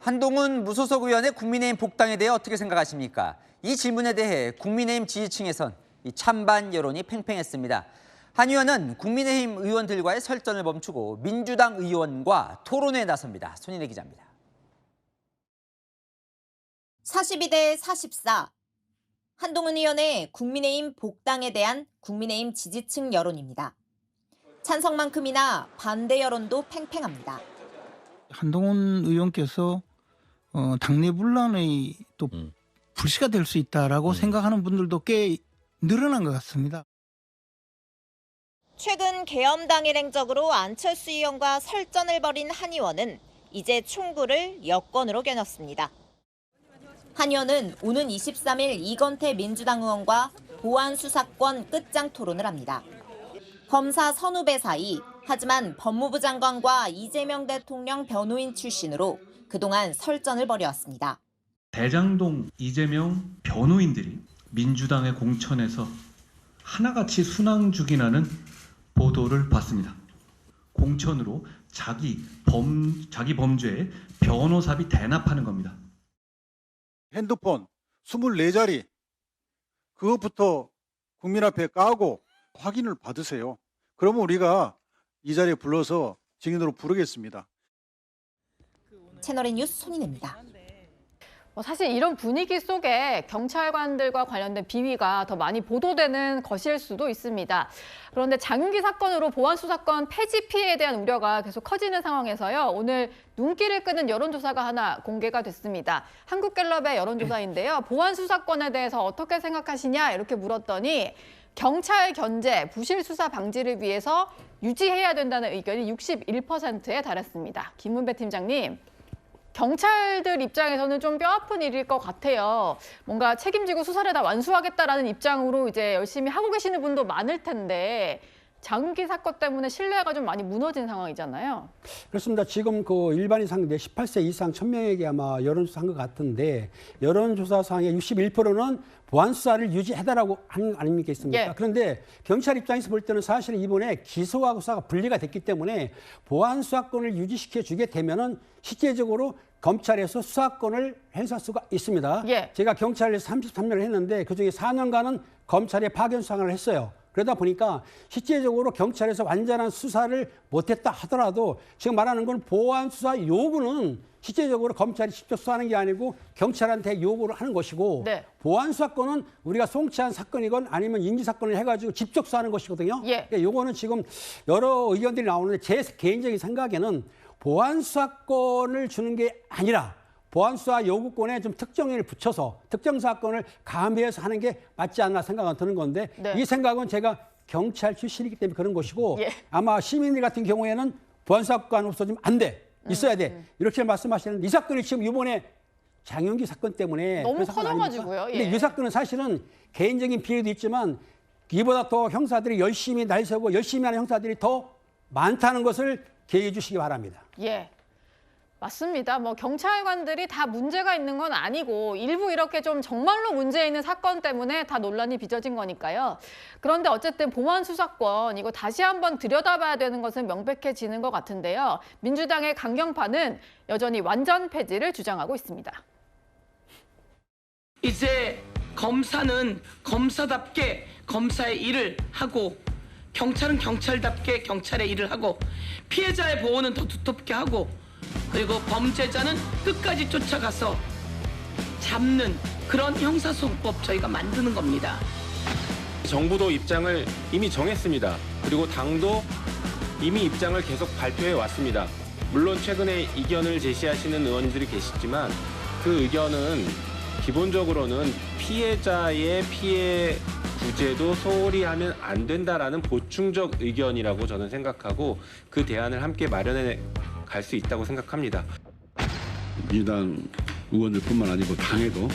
한동훈 무소속 의원의 국민의힘 복당에 대해 어떻게 생각하십니까? 이 질문에 대해 국민의힘 지지층에선 찬반 여론이 팽팽했습니다. 한 의원은 국민의힘 의원들과의 설전을 멈추고 민주당 의원과 토론에 나섭니다. 손인혜 기자입니다. 42대 44. 한동훈 의원의 국민의힘 복당에 대한 국민의힘 지지층 여론입니다. 찬성만큼이나 반대 여론도 팽팽합니다. 한동훈 의원께서 당내 분란의 또 불씨가 될 수 있다라고 생각하는 분들도 꽤 늘어난 것 같습니다. 최근 계엄 당일 행적으로 안철수 의원과 설전을 벌인 한 의원은 이제 총구를 여권으로 겨눴습니다. 한 의원은 오는 23일 이건태 민주당 의원과 보안 수사권 끝장 토론을 합니다. 검사 선후배 사이, 하지만 법무부 장관과 이재명 대통령 변호인 출신으로 그동안 설전을 벌여왔습니다. 대장동 이재명 변호인들이 민주당의 공천에서 하나같이 순항죽이나는 보도를 봤습니다. 공천으로 자기 범죄에 변호사비 대납하는 겁니다. 핸드폰 24자리 그것부터 국민 앞에 까고 확인을 받으세요. 그러면 우리가 이 자리에 불러서 증인으로 부르겠습니다. 채널A 뉴스 손인혜입니다. 사실 이런 분위기 속에 경찰관들과 관련된 비위가 더 많이 보도되는 것일 수도 있습니다. 그런데 장윤기 사건으로 보안수사권 폐지 피해에 대한 우려가 계속 커지는 상황에서요. 오늘 눈길을 끄는 여론조사가 하나 공개가 됐습니다. 한국갤럽의 여론조사인데요. 보안수사권에 대해서 어떻게 생각하시냐 이렇게 물었더니 경찰 견제, 부실 수사 방지를 위해서 유지해야 된다는 의견이 61%에 달했습니다. 김문배 팀장님. 경찰들 입장에서는 좀 뼈아픈 일일 것 같아요. 뭔가 책임지고 수사를 다 완수하겠다라는 입장으로 이제 열심히 하고 계시는 분도 많을 텐데 장윤기 사건 때문에 신뢰가 좀 많이 무너진 상황이잖아요. 그렇습니다. 지금 그 일반인 상대 18세 이상 1000명에게 아마 여론조사한 것 같은데 여론조사상의 61%는 보안 수사를 유지해달라고 하는 거 아닙니까? 예. 그런데 경찰 입장에서 볼 때는 사실은 이번에 기소하고 수사가 분리가 됐기 때문에 보안 수사권을 유지시켜 주게 되면은 실제적으로 검찰에서 수사권을 행사할 수가 있습니다. 예. 제가 경찰에서 33년을 했는데 그중에 4년간은 검찰에 파견 수사를 했어요. 그러다 보니까 실제적으로 경찰에서 완전한 수사를 못했다 하더라도 지금 말하는 건 보안 수사 요구는 실제적으로 검찰이 직접 수사하는 게 아니고 경찰한테 요구를 하는 것이고 네. 보안 수사권은 우리가 송치한 사건이건 아니면 인지 사건을 해가지고 직접 수사하는 것이거든요. 예. 그러니까 요거는 지금 여러 의견들이 나오는데 제 개인적인 생각에는 보안 수사권을 주는 게 아니라 보안 수사 요구권에 좀 특정인을 붙여서 특정 사건을 가미해서 하는 게 맞지 않나 생각은 드는 건데 네. 이 생각은 제가 경찰 출신이기 때문에 그런 것이고 예. 아마 시민들 같은 경우에는 보안 수사권 없어지면 안 돼. 있어야 돼. 이렇게 말씀하시는데 이 사건이 지금 이번에 장윤기 사건 때문에 너무 그런 사건 커져가지고요. 아닙니까? 근데 예. 이 사건은 사실은 개인적인 피해도 있지만 이보다 더 형사들이 열심히 날 세우고 열심히 하는 형사들이 더 많다는 것을 기억해 주시기 바랍니다. 예. 맞습니다. 뭐 경찰관들이 다 문제가 있는 건 아니고 일부 이렇게 좀 정말로 문제 있는 사건 때문에 다 논란이 빚어진 거니까요. 그런데 어쨌든 보안 수사권 이거 다시 한번 들여다봐야 되는 것은 명백해지는 것 같은데요. 민주당의 강경파는 여전히 완전 폐지를 주장하고 있습니다. 이제 검사는 검사답게 검사의 일을 하고 경찰은 경찰답게 경찰의 일을 하고 피해자의 보호는 더 두텁게 하고 그리고 범죄자는 끝까지 쫓아가서 잡는 그런 형사소송법 저희가 만드는 겁니다. 정부도 입장을 이미 정했습니다. 그리고 당도 이미 입장을 계속 발표해 왔습니다. 물론 최근에 이견을 제시하시는 의원들이 계시지만 그 의견은 기본적으로는 피해자의 피해 구제도 소홀히 하면 안 된다라는 보충적 의견이라고 저는 생각하고 그 대안을 함께 마련해 갈 수 있다고 생각합니다. 민주당 의원들뿐만 아니고 당에도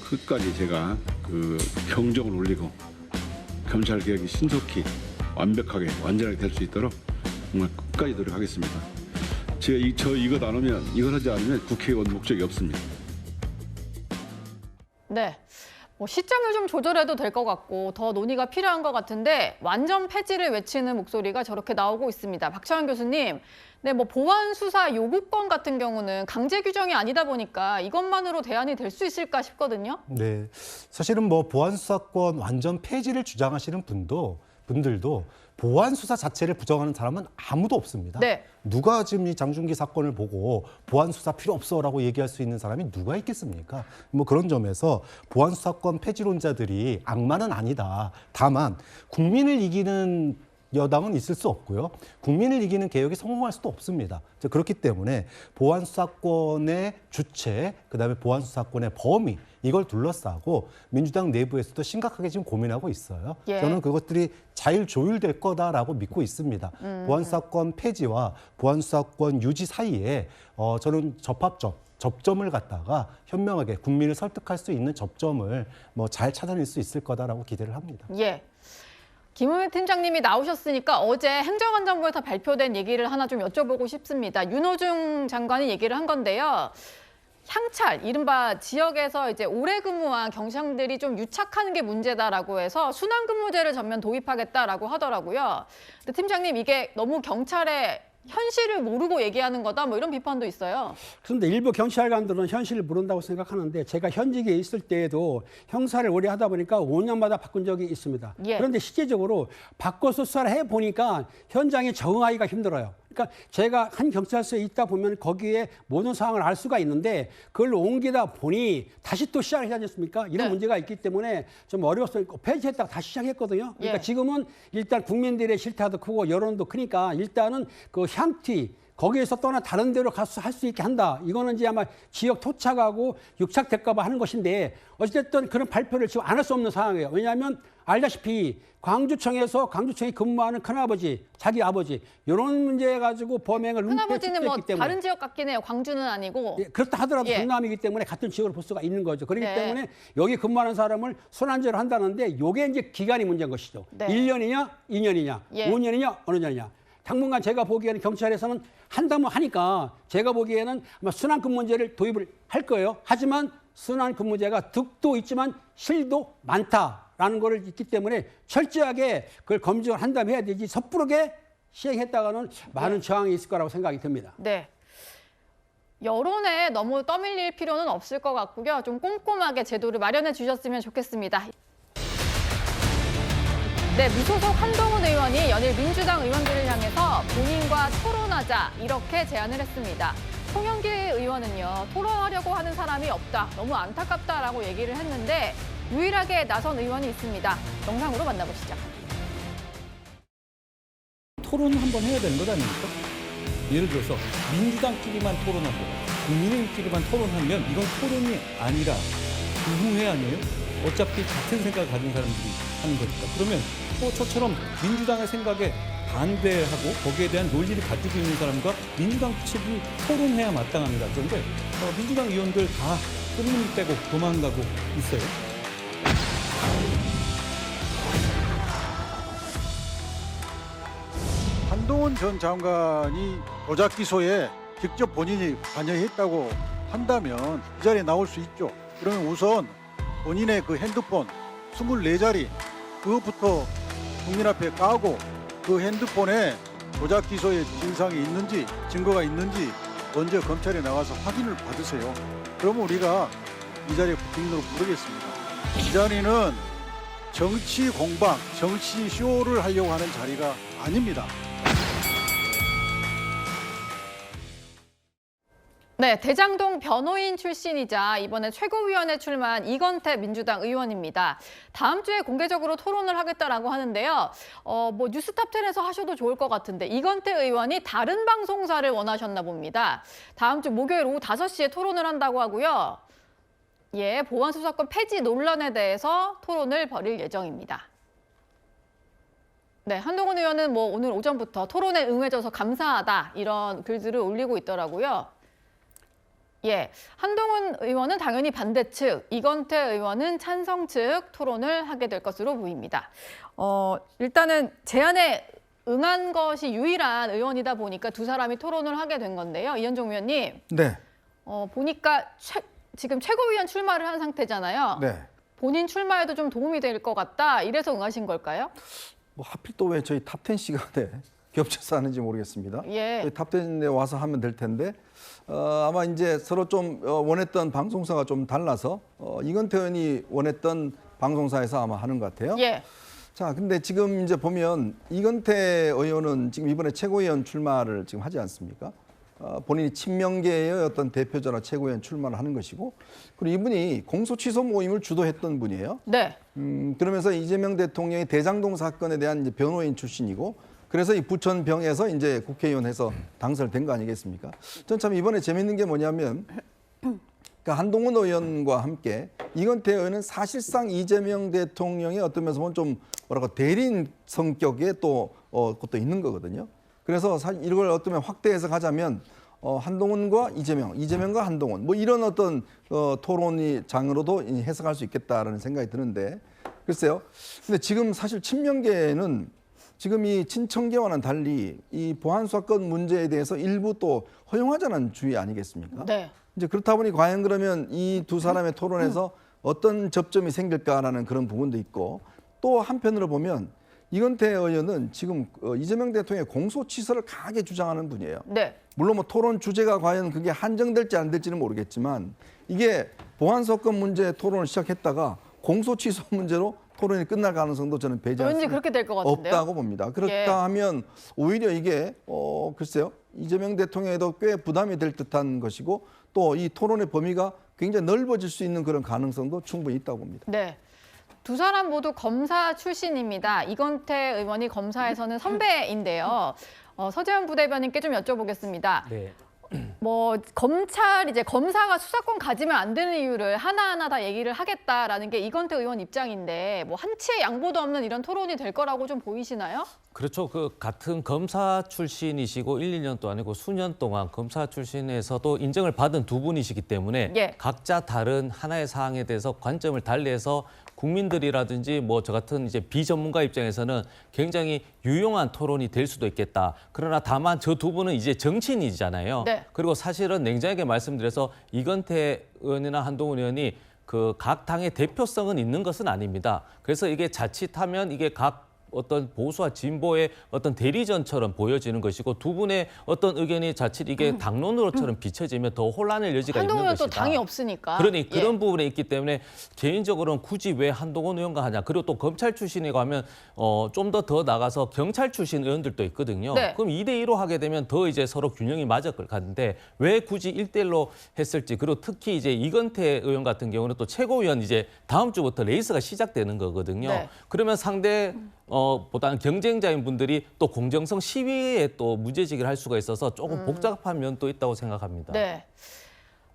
끝까지 제가 그 경적을 울리고 검찰 개혁이 신속히 완벽하게 완전하게 될 수 있도록 정말 끝까지 노력하겠습니다. 제가 이것 안 하면 이걸 하지 않으면 국회의원 목적이 없습니다. 네. 시점을 좀 조절해도 될 것 같고 더 논의가 필요한 것 같은데 완전 폐지를 외치는 목소리가 저렇게 나오고 있습니다. 박찬원 교수님, 네, 보완 수사 요구권 같은 경우는 강제 규정이 아니다 보니까 이것만으로 대안이 될 수 있을까 싶거든요. 네, 사실은 보안 수사권 완전 폐지를 주장하시는 분들도 보안 수사 자체를 부정하는 사람은 아무도 없습니다. 네. 누가 지금 이 장준기 사건을 보고 보안 수사 필요 없어라고 얘기할 수 있는 사람이 누가 있겠습니까? 그런 점에서 보안 수사권 폐지론자들이 악마는 아니다. 다만 국민을 이기는 여당은 있을 수 없고요. 국민을 이기는 개혁이 성공할 수도 없습니다. 그렇기 때문에 보안 수사권의 주체, 그다음에 보안 수사권의 범위 이걸 둘러싸고 민주당 내부에서도 심각하게 지금 고민하고 있어요. 예. 저는 그것들이 잘 조율될 거다라고 믿고 있습니다. 보안 수사권 폐지와 보안 수사권 유지 사이에 저는 접점을 갖다가 현명하게 국민을 설득할 수 있는 접점을 잘 찾아낼 수 있을 거다라고 기대를 합니다. 예. 김우민 팀장님이 나오셨으니까 어제 행정안전부에서 발표된 얘기를 하나 좀 여쭤보고 싶습니다. 윤호중 장관이 얘기를 한 건데요. 향찰, 이른바 지역에서 이제 오래 근무한 경찰들이 좀 유착하는 게 문제다라고 해서 순환근무제를 전면 도입하겠다라고 하더라고요. 근데 팀장님, 이게 너무 경찰의 현실을 모르고 얘기하는 거다, 이런 비판도 있어요. 그런데 일부 경찰관들은 현실을 모른다고 생각하는데 제가 현직에 있을 때에도 형사를 오래 하다 보니까 5년마다 바꾼 적이 있습니다. 예. 그런데 실제적으로 바꿔서 수사를 해보니까 현장에 적응하기가 힘들어요. 그러니까 제가 한 경찰서에 있다 보면 거기에 모든 상황을 알 수가 있는데 그걸 옮기다 보니 다시 또 시작을 해야 되지 않습니까? 이런 네. 문제가 있기 때문에 좀 어려웠어요. 폐지했다가 다시 시작했거든요. 그러니까 예. 지금은 일단 국민들의 실타도 크고 여론도 크니까 일단은 그 향티 거기에서 떠나 다른 데로 가서 할 수 있게 한다. 이거는 이제 아마 지역 토착하고 육착될까 봐 하는 것인데 어쨌든 그런 발표를 지금 안 할 수 없는 상황이에요. 왜냐하면 알다시피 광주청에 근무하는 큰아버지, 자기 아버지 이런 문제 가지고 범행을 큰아버지는 은폐했기 때문에 다른 지역 같긴 해요. 광주는 아니고. 예, 그렇다 하더라도 예. 경남이기 때문에 같은 지역으로 볼 수가 있는 거죠. 그렇기 네. 때문에 여기 근무하는 사람을 순환제로 한다는데 이게 이제 기간이 문제인 것이죠. 네. 1년이냐, 2년이냐, 예. 5년이냐, 어느 년이냐. 당분간 제가 보기에는 경찰에서는 한다면 하니까 제가 보기에는 아마 순환근무제를 도입을 할 거예요. 하지만 순환근무제가 득도 있지만 실도 많다라는 거를 있기 때문에 철저하게 그걸 검증을 한 다음에 해야 되지 섣부르게 시행했다가는 많은 저항이 있을 거라고 생각이 듭니다. 네. 여론에 너무 떠밀릴 필요는 없을 것 같고요. 좀 꼼꼼하게 제도를 마련해 주셨으면 좋겠습니다. 네, 무소속 한동훈 의원이 연일 민주당 의원들을 향해서 본인과 토론하자 이렇게 제안을 했습니다. 송영길 의원은요, 토론하려고 하는 사람이 없다, 너무 안타깝다라고 얘기를 했는데 유일하게 나선 의원이 있습니다. 영상으로 만나보시죠. 토론을 한번 해야 되는 것 아닙니까? 예를 들어서 민주당끼리만 토론하고 국민의힘끼리만 토론하면 이건 토론이 아니라 불공회 아니에요? 어차피 같은 생각을 가진 사람들이 하는 거니까. 그러면 또 저처럼 민주당의 생각에 반대하고 거기에 대한 논리를 가지고 있는 사람과 민주당 측이 토론해야 마땅합니다. 그런데 민주당 의원들 다 끊임 빼고 도망가고 있어요. 한동훈 전 장관이 조작 기소에 직접 본인이 관여했다고 한다면 이 자리에 나올 수 있죠. 그러면 우선 본인의 그 핸드폰 24자리 그것부터 국민 앞에 까고 그 핸드폰에 조작 기소의 진상이 있는지 증거가 있는지 먼저 검찰에 나가서 확인을 받으세요. 그러면 우리가 이 자리에 국민으로 부르겠습니다. 이 자리는 정치 공방, 정치 쇼를 하려고 하는 자리가 아닙니다. 네, 대장동 변호인 출신이자 이번에 최고위원회 출마한 이건태 민주당 의원입니다. 다음 주에 공개적으로 토론을 하겠다라고 하는데요. 뉴스탑10에서 하셔도 좋을 것 같은데 이건태 의원이 다른 방송사를 원하셨나 봅니다. 다음 주 목요일 오후 5시에 토론을 한다고 하고요. 예, 보안수사권 폐지 논란에 대해서 토론을 벌일 예정입니다. 네, 한동훈 의원은 오늘 오전부터 토론에 응해줘서 감사하다 이런 글들을 올리고 있더라고요. 예, 한동훈 의원은 당연히 반대 측, 이건태 의원은 찬성 측 토론을 하게 될 것으로 보입니다. 일단은 제안에 응한 것이 유일한 의원이다 보니까 두 사람이 토론을 하게 된 건데요. 이현종 의원님, 네. 보니까 지금 최고위원 출마를 한 상태잖아요. 네. 본인 출마에도 좀 도움이 될 것 같다. 이래서 응하신 걸까요? 뭐 하필 또 왜 저희 탑10 시간에 겹쳐서 하는지 모르겠습니다. 예. 저희 탑10에 와서 하면 될 텐데 아마 이제 서로 좀 원했던 방송사가 좀 달라서 이건태 의원이 원했던 방송사에서 아마 하는 것 같아요. 예. 자, 근데 지금 이제 보면 이건태 의원은 지금 이번에 최고위원 출마를 지금 하지 않습니까? 본인이 친명계의 어떤 대표자나 최고위원 출마를 하는 것이고, 그리고 이분이 공소취소 모임을 주도했던 분이에요. 네. 그러면서 이재명 대통령의 대장동 사건에 대한 이제 변호인 출신이고, 그래서 이 부천병에서 이제 국회의원해서 당선된 거 아니겠습니까? 전 참 이번에 재밌는 게 뭐냐면, 그러니까 한동훈 의원과 함께 이건태 의원은 사실상 이재명 대통령의 어떤 면에서 보면 좀 뭐라고 대리인 성격의 또 것도 있는 거거든요. 그래서 사실 이걸 어떤 면 확대해서 가자면 한동훈과 이재명, 이재명과 한동훈 뭐 이런 어떤 토론이 장으로도 해석할 수 있겠다라는 생각이 드는데, 글쎄요. 근데 지금 사실 친명계는 지금 이 친청계와는 달리 이 보안 사건 문제에 대해서 일부 또 허용하자는 주의 아니겠습니까? 네. 이제 그렇다 보니 과연 그러면 이 두 사람의 토론에서 어떤 접점이 생길까라는 그런 부분도 있고, 또 한편으로 보면 이건태 의원은 지금 이재명 대통령의 공소 취소를 강하게 주장하는 분이에요. 네. 물론 뭐 토론 주제가 과연 그게 한정될지 안 될지는 모르겠지만, 이게 보안 사건 문제 토론을 시작했다가 공소 취소 문제로 토론이 끝날 가능성도 저는 배제할 왠지 수 그렇게 될 것 같은데요. 없다고 봅니다. 그렇다 예. 하면 오히려 이게 글쎄요, 이재명 대통령에도 꽤 부담이 될 듯한 것이고, 또 이 토론의 범위가 굉장히 넓어질 수 있는 그런 가능성도 충분히 있다고 봅니다. 네. 두 사람 모두 검사 출신입니다. 이건태 의원이 검사에서는 선배인데요. 서재현 부대변인께 좀 여쭤보겠습니다. 네. 뭐 검사가 수사권 가지면 안 되는 이유를 하나하나 다 얘기를 하겠다라는 게 이건태 의원 입장인데, 뭐 한치의 양보도 없는 이런 토론이 될 거라고 좀 보이시나요? 그렇죠. 그 같은 검사 출신이시고 1, 2년도 아니고 수년 동안 검사 출신에서도 인정을 받은 두 분이시기 때문에 예. 각자 다른 하나의 사항에 대해서 관점을 달리해서 국민들이라든지 뭐 저 같은 이제 비전문가 입장에서는 굉장히 유용한 토론이 될 수도 있겠다. 그러나 다만 저 두 분은 이제 정치인이잖아요. 네. 그리고 사실은 냉정하게 말씀드려서 이건태 의원이나 한동훈 의원이 그 각 당의 대표성은 있는 것은 아닙니다. 그래서 이게 자칫하면 이게 각 어떤 보수와 진보의 어떤 대리전처럼 보여지는 것이고, 두 분의 어떤 의견이 자칫 이게 당론으로처럼 비춰지면 더 혼란의 여지가 있는 한동훈은 것이다. 또 당이 없으니까. 그러니 그런 예. 부분에 있기 때문에 개인적으로는 굳이 왜 한동훈 의원과 하냐. 그리고 또 검찰 출신이고 하면 좀 더 나가서 경찰 출신 의원들도 있거든요. 네. 그럼 2대2로 하게 되면 더 이제 서로 균형이 맞을 것 같은데 왜 굳이 1대1로 했을지. 그리고 특히 이제 이건태 의원 같은 경우는 또 최고위원 이제 다음 주부터 레이스가 시작되는 거거든요. 네. 그러면 상대 보다는 경쟁자인 분들이 또 공정성 시위에 또 무죄직을 할 수가 있어서 조금 복잡한 면도 있다고 생각합니다. 네.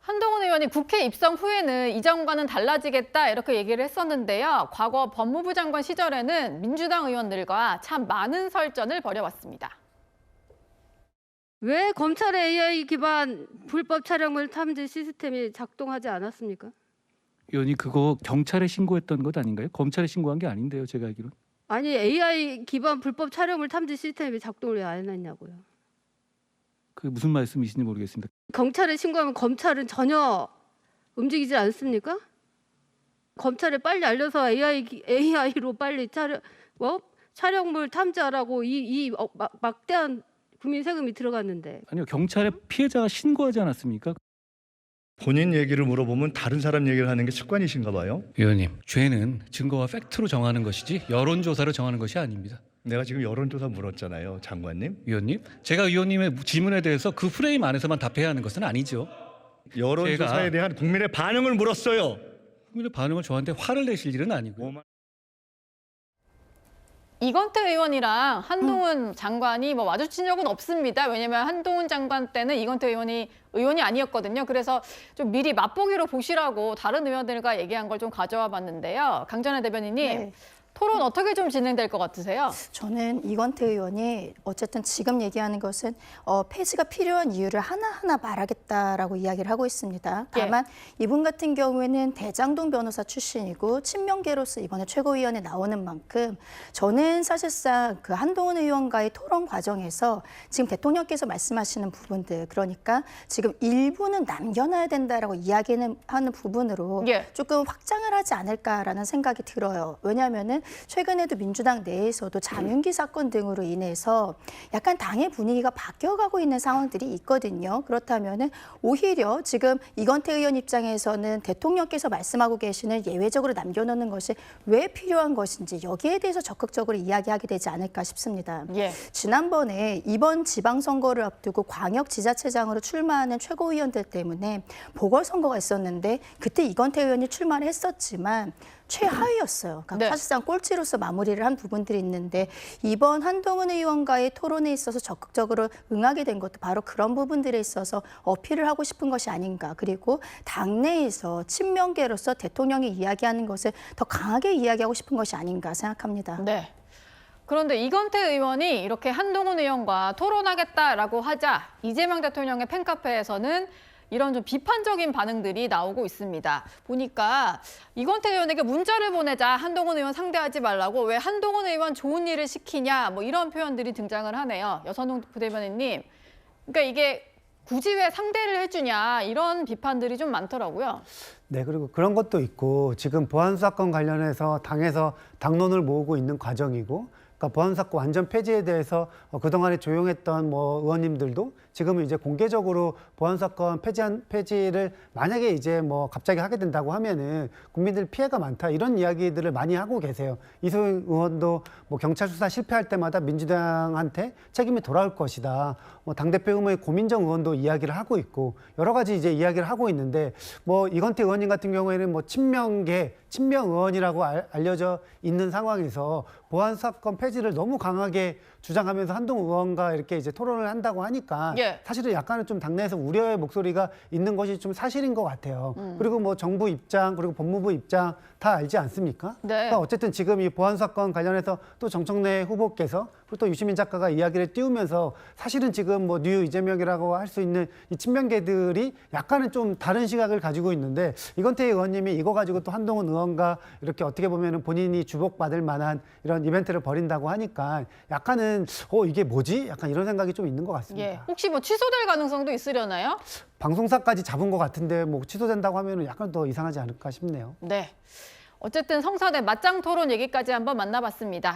한동훈 의원이 국회 입성 후에는 이전과는 달라지겠다 이렇게 얘기를 했었는데요. 과거 법무부 장관 시절에는 민주당 의원들과 참 많은 설전을 벌여왔습니다. 왜 검찰의 AI 기반 불법 촬영물 탐지 시스템이 작동하지 않았습니까? 의원이 그거 경찰에 신고했던 것 아닌가요? 검찰에 신고한 게 아닌데요, 제가 알기로는. 아니 AI 기반 불법 촬영물 탐지 시스템이 작동을 왜 안 했냐고요. 그 무슨 말씀이신지 모르겠습니다. 경찰에 신고하면 검찰은 전혀 움직이지 않습니까? 검찰에 빨리 알려서 AI로 빨리 촬영물 탐지하라고 막대한 국민 세금이 들어갔는데. 아니요, 경찰에 피해자가 신고하지 않았습니까? 본인 얘기를 물어보면 다른 사람 얘기를 하는 게 습관이신가 봐요. 의원님, 죄는 증거와 팩트로 정하는 것이지 여론조사로 정하는 것이 아닙니다. 내가 지금 여론조사 물었잖아요, 장관님. 의원님, 제가 의원님의 질문에 대해서 그 프레임 안에서만 답해야 하는 것은 아니죠. 여론조사에 대한 국민의 반응을 물었어요. 국민의 반응을 저한테 화를 내실 일은 아니고요. 이건태 의원이랑 한동훈 장관이 뭐 마주친 적은 없습니다. 왜냐하면 한동훈 장관 때는 이건태 의원이 아니었거든요. 그래서 좀 미리 맛보기로 보시라고 다른 의원들과 얘기한 걸 좀 가져와 봤는데요. 강전혜 대변인님, 네. 토론 어떻게 좀 진행될 것 같으세요? 저는 이건태 의원이 어쨌든 지금 얘기하는 것은 폐지가 필요한 이유를 하나하나 말하겠다라고 이야기를 하고 있습니다. 다만 이분 같은 경우에는 대장동 변호사 출신이고 친명계로서 이번에 최고위원회 나오는 만큼 저는 사실상 그 한동훈 의원과의 토론 과정에서 지금 대통령께서 말씀하시는 부분들, 그러니까 지금 일부는 남겨놔야 된다라고 이야기는 하는 부분으로 조금 확장을 하지 않을까라는 생각이 들어요. 왜냐하면은 최근에도 민주당 내에서도 장윤기 사건 등으로 인해서 약간 당의 분위기가 바뀌어가고 있는 상황들이 있거든요. 그렇다면은 오히려 지금 이건태 의원 입장에서는 대통령께서 말씀하고 계시는 예외적으로 남겨놓는 것이 왜 필요한 것인지 여기에 대해서 적극적으로 이야기하게 되지 않을까 싶습니다. 지난번에 이번 지방선거를 앞두고 광역지자체장으로 출마하는 최고위원들 때문에 보궐선거가 있었는데 그때 이건태 의원이 출마를 했었지만 최하위였어요. 그러니까 사실상 꼴찌로서 마무리를 한 부분들이 있는데 이번 한동훈 의원과의 토론에 있어서 적극적으로 응하게 된 것도 바로 그런 부분들에 있어서 어필을 하고 싶은 것이 아닌가. 그리고 당내에서 친명계로서 대통령이 이야기하는 것을 더 강하게 이야기하고 싶은 것이 아닌가 생각합니다. 네. 그런데 이건태 의원이 이렇게 한동훈 의원과 토론하겠다라고 하자 이재명 대통령의 팬카페에서는 이런 좀 비판적인 반응들이 나오고 있습니다. 보니까 이건태 의원에게 문자를 보내자 한동훈 의원 상대하지 말라고 왜 한동훈 의원 좋은 일을 시키냐 뭐 이런 표현들이 등장을 하네요. 여선홍 부대변인님. 그러니까 이게 굳이 왜 상대를 해주냐 이런 비판들이 좀 많더라고요. 네, 그리고 그런 것도 있고 지금 보안 사건 관련해서 당에서 당론을 모으고 있는 과정이고 그러니까 보안 사건 완전 폐지에 대해서 그동안에 조용했던 뭐 의원님들도 지금은 이제 공개적으로 보안 사건 폐지를 만약에 이제 뭐 갑자기 하게 된다고 하면은 국민들 피해가 많다 이런 이야기들을 많이 하고 계세요. 이소영 의원도 뭐 경찰 수사 실패할 때마다 민주당한테 책임이 돌아올 것이다. 뭐 당대표 의원의 고민정 의원도 이야기를 하고 있고 여러 가지 이제 이야기를 하고 있는데 뭐 이건태 의원님 같은 경우에는 뭐 친명 의원이라고 알려져 있는 상황에서 보안 사건 폐지를 너무 강하게 주장하면서 한동훈 의원과 이렇게 이제 토론을 한다고 하니까 사실은 약간은 좀 당내에서 우려의 목소리가 있는 것이 좀 사실인 것 같아요. 그리고 뭐 정부 입장 그리고 법무부 입장 다 알지 않습니까? 그러니까 어쨌든 지금 이 보안 사건 관련해서 또 정청래 후보께서 그리고 또 유시민 작가가 이야기를 띄우면서 사실은 지금 뭐 뉴 이재명이라고 할 수 있는 이 친명계들이 약간은 좀 다른 시각을 가지고 있는데 이건태 의원님이 이거 가지고 또 한동훈 의원과 이렇게 어떻게 보면은 본인이 주목받을 만한 이런 이벤트를 벌인다고 하니까 약간은 이게 뭐지? 약간 이런 생각이 좀 있는 것 같습니다. 혹시 뭐 취소될 가능성도 있으려나요? 방송사까지 잡은 것 같은데 뭐 취소된다고 하면은 약간 더 이상하지 않을까 싶네요. 네. 어쨌든 성사대 맞짱 토론 얘기까지 한번 만나봤습니다.